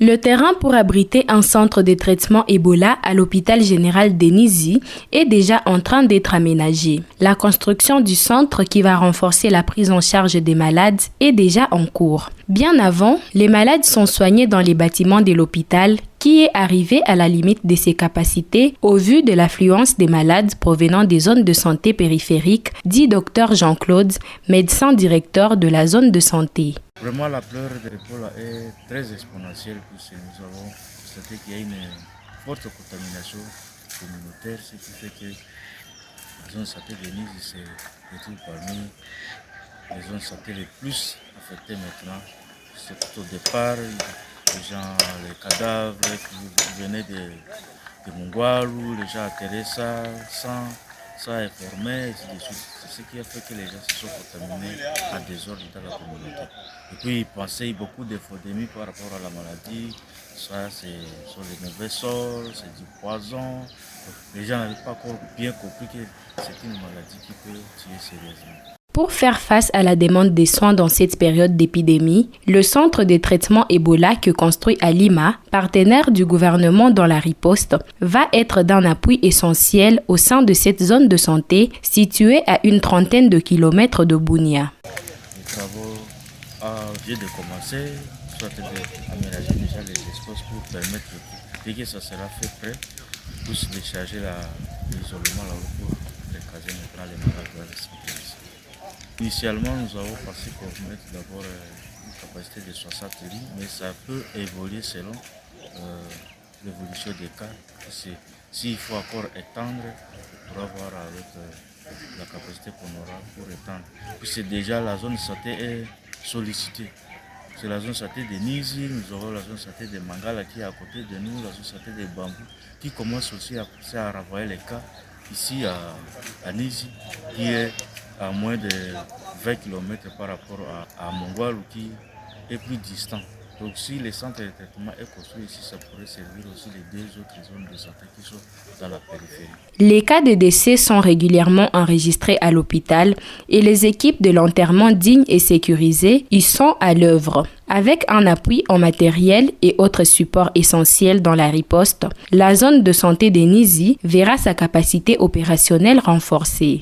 Le terrain pour abriter un centre de traitement Ebola à l'hôpital général de Nizi est déjà en train d'être aménagé. La construction du centre qui va renforcer la prise en charge des malades est déjà en cours. Bien avant, les malades sont soignés dans les bâtiments de l'hôpital qui est arrivé à la limite de ses capacités au vu de l'affluence des malades provenant des zones de santé périphériques, dit Dr Jean-Claude, médecin directeur de la zone de santé. Vraiment, la pleure de l'Ebola est très exponentielle puisque nous avons constaté qu'il y a une forte contamination communautaire, ce qui fait que la zone de santé de Nizi se retrouve parmi les zones de santé les plus affectées maintenant. C'est au départ, les cadavres qui venaient de Mongwalu, les gens atterraient ça sans informer, c'est ce qui a fait que les gens se sont contaminés à désordre dans la communauté. Et puis ils pensaient beaucoup d'infodémies par rapport à la maladie, ça ce sont les mauvais sols, c'est du poison. Les gens n'avaient pas encore bien compris que c'est une maladie qui peut tuer sérieusement. Pour faire face à la demande des soins dans cette période d'épidémie, le centre de traitement Ebola que construit à Lima, partenaire du gouvernement dans la riposte, va être d'un appui essentiel au sein de cette zone de santé située à une trentaine de kilomètres de Bunia. Les travaux viennent de commencer, soit d'aménager déjà les espaces pour permettre, dès que ça sera fait prêt, pour se décharger l'isolement là pour les caser maintenant les malades. Initialement, nous avons pensé qu'on mettre d'abord une capacité de 60 lits, mais ça peut évoluer selon l'évolution des cas. S'il faut encore étendre, on pourra voir avec la capacité qu'on aura pour étendre. Puis c'est déjà la zone de santé est sollicitée. C'est la zone de santé de Nizi, nous aurons la zone de santé de Mangala qui est à côté de nous, la zone de santé de Bambou, qui commence aussi à renvoyer les cas ici à Nizi, qui est à moins de 20 km par rapport à Mongwalu qui est plus distant. Donc si le centre de traitement est construit ici, ça pourrait servir aussi les deux autres zones de santé qui sont dans la périphérie. Les cas de décès sont régulièrement enregistrés à l'hôpital et les équipes de l'enterrement dignes et sécurisées y sont à l'œuvre. Avec un appui en matériel et autres supports essentiels dans la riposte, la zone de santé de Nizi verra sa capacité opérationnelle renforcée.